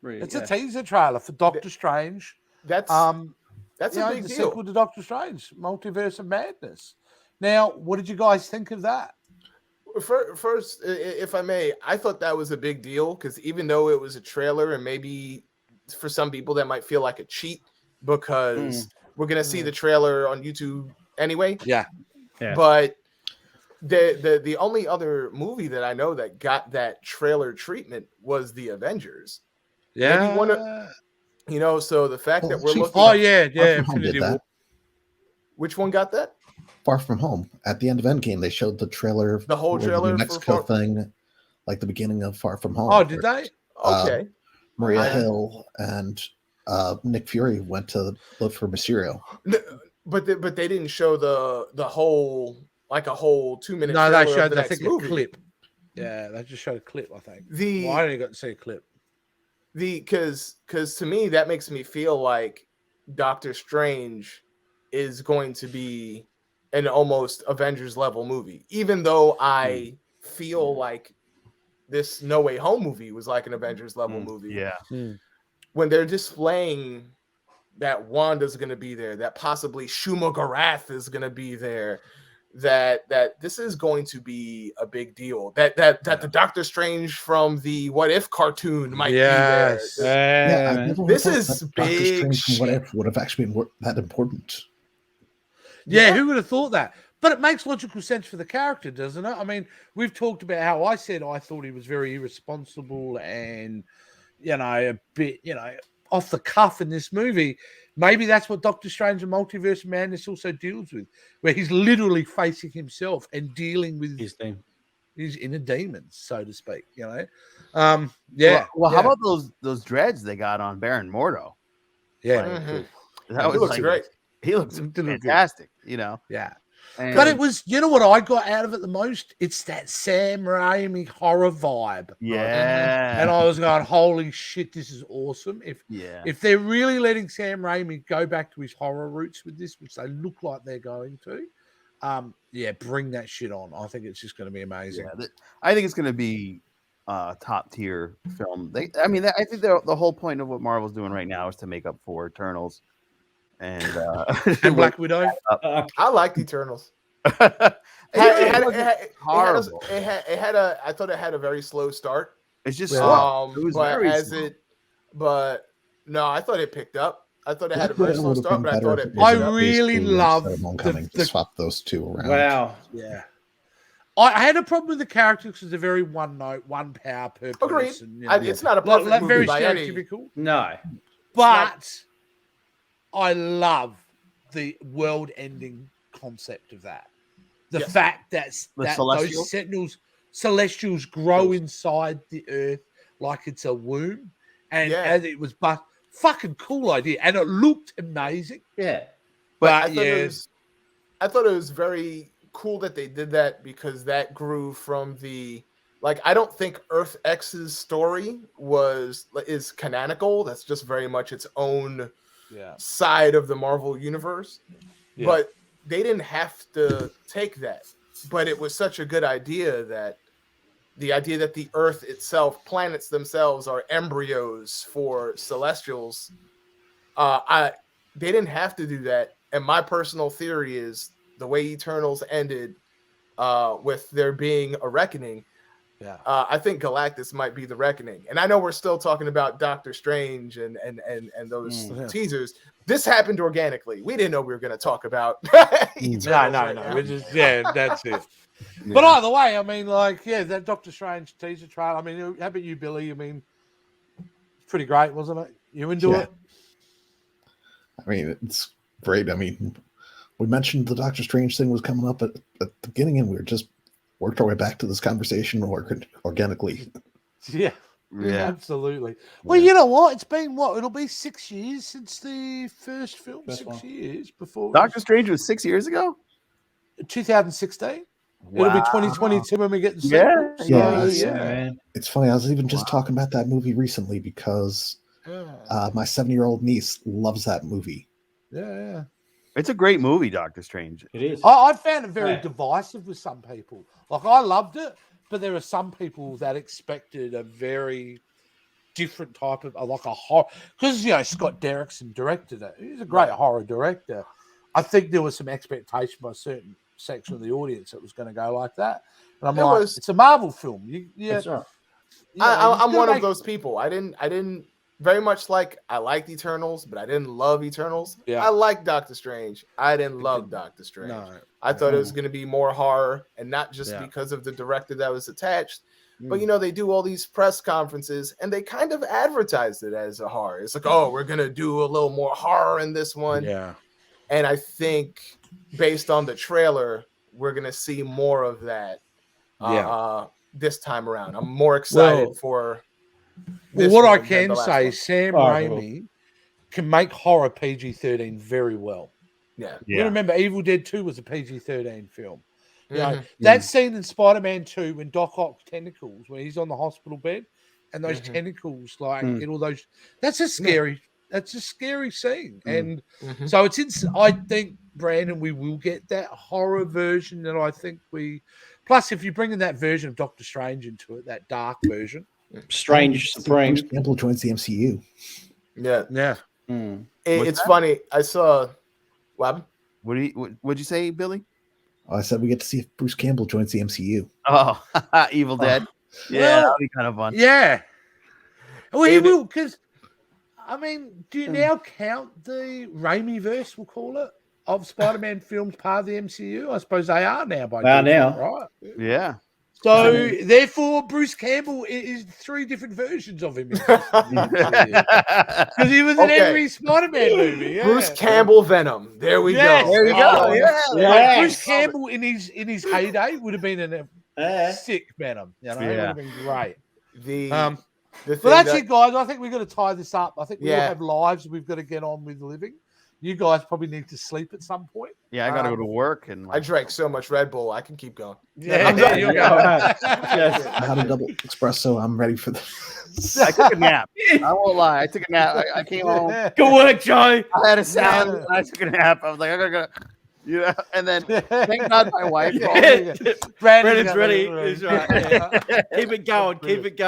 It's a teaser trailer for Doctor Strange. That's a big the deal. sequel to Doctor Strange, Multiverse of Madness. Now, what did you guys think of that? First, if I may, I thought that was a big deal because even though it was a trailer and maybe for some people that might feel like a cheat because we're going to see the trailer on YouTube anyway. Yeah. But the only other movie that I know that got that trailer treatment was the Avengers. Yeah. Maybe so the fact that we're looking. Oh, yeah. Infinity War. Which one got that? Far From Home. At the end of Endgame, they showed the trailer, the whole trailer, the Mexico thing, like the beginning of Far From Home. Oh, did they? Okay. Maria Hill and Nick Fury went to look for Mysterio. But they didn't show the whole a whole 2-minute. No, they showed the next movie. A clip. Yeah, they just showed a clip. I think. I only got to see a clip. Because to me that makes me feel like Doctor Strange is going to be an almost Avengers level movie, even though I feel like this No Way Home movie was like an Avengers level movie. Yeah. When they're displaying that Wanda's going to be there, that possibly Shuma Gorath is going to be there, that this is going to be a big deal. That the Doctor Strange from the What If cartoon might be there. This is big. Doctor Strange from What If would have actually been that important. Yeah, who would have thought that? But it makes logical sense for the character, doesn't it? I mean, we've talked about how I said I thought he was very irresponsible and, a bit, off the cuff in this movie. Maybe that's what Doctor Strange and Multiverse of Madness also deals with, where he's literally facing himself and dealing with his inner demons, so to speak. Well, how about those dreads they got on Baron Mordo? Yeah, that was great. He looks fantastic, Yeah. But it was, what I got out of it the most? It's that Sam Raimi horror vibe. Yeah. And I was going, holy shit, this is awesome. If they're really letting Sam Raimi go back to his horror roots with this, which they look like they're going to, bring that shit on. I think it's just going to be amazing. Yeah, I think it's going to be a top tier film. I think the whole point of what Marvel's doing right now is to make up for Eternals. And Black Widow. I liked Eternals. Horrible. I thought it had a very slow start. It's just slow. It was I thought it picked up. I thought it had a very slow start, but I thought it. I really love to swap those two around. Wow. Yeah. I had a problem with the characters because they're very one note, one power per person. Agreed. It's not a perfect movie very by stereotypical. No. But I love the world-ending concept of that. The fact that those celestials grow inside the earth like it's a womb, and as it was, fucking cool idea, and it looked amazing. Yeah, but I thought it was very cool that they did that because that grew from the. I don't think Earth X's story is canonical. That's just very much its own side of the Marvel universe. But they didn't have to take that. But it was such a good idea that the Earth itself, planets themselves, are embryos for Celestials. They didn't have to do that. And my personal theory is the way Eternals ended with there being a reckoning. Yeah, I think Galactus might be the reckoning, and I know we're still talking about Doctor Strange and those teasers. This happened organically. We didn't know we were going to talk about. No. We're just that's it. But either way, I mean, that Doctor Strange teaser trailer. I mean, how about you, Billy? I mean, it's pretty great, wasn't it? You into it? I mean, it's great. I mean, we mentioned the Doctor Strange thing was coming up at the beginning, and we were just worked our way back to this conversation organically. Yeah, absolutely. Well, you know what? It's been it'll be 6 years since the first film. 6 years before Doctor Strange was 6 years ago. 2016. Wow. It'll be 2022 when we get the sequel. It's funny. I was even just talking about that movie recently because my 7-year-old niece loves that movie. Yeah. It's a great movie, Doctor Strange. It is. I found it very divisive with some people. I loved it, but there are some people that expected a very different type of like a horror, because Scott Derrickson directed it. He's a great horror director. I think there was some expectation by a certain section of the audience that was going to go like that, and I'm like, it's a Marvel film. That's right. I'm one of those people. I didn't very much I liked Eternals, but I didn't love Eternals. Yeah. I liked Doctor Strange. I didn't love Doctor Strange. No. I thought it was going to be more horror, and not just because of the director that was attached. But they do all these press conferences, and they kind of advertised it as a horror. It's like, oh, we're gonna do a little more horror in this one. Yeah. And I think based on the trailer, we're gonna see more of that. This time around, I'm more excited for. Well, what I can say, Sam Raimi can make horror PG-13 very well. Yeah. You remember Evil Dead 2 was a PG-13 film. That scene in Spider-Man 2 when Doc Ock tentacles, when he's on the hospital bed, and those tentacles get all those. That's a scary. That's a scary scene, and so it's. I think, Brandon, we will get that horror version, and I think we. Plus, if you're bringing that version of Doctor Strange into it, that dark version, Strange Supreme. Bruce Campbell joins the MCU. Yeah. It's that? funny. I saw. What? What'd you say, Billy? I said we get to see if Bruce Campbell joins the MCU. Oh, Evil Dead. Yeah, that'll be kind of fun. Yeah. Well, he will, because, I mean, do you now count the Raimi-verse, we'll call it, of Spider-Man films part of the MCU? I suppose they are now. Right? Yeah. So, therefore, Bruce Campbell is 3 different versions of him. Because he was in every Spider-Man movie. Yeah. Bruce Campbell Venom. There we go. There we go. Yeah. Bruce Campbell in his heyday would have been in a sick Venom. It would have been great. The but that's it, guys. I think we've got to tie this up. I think we all have lives we've got to get on with living. You guys probably need to sleep at some point. Yeah, I got to go to work. And I drank so much Red Bull, I can keep going. Yeah, you'll go. I had a double espresso. I'm ready for this. I took a nap. I won't lie. I took a nap. I came home. Good work, Joe. I had a salad. And I took a nap. I was like, I gotta go. And then thank God my wife. Brandon's ready. He's right. Keep it going. Keep it going.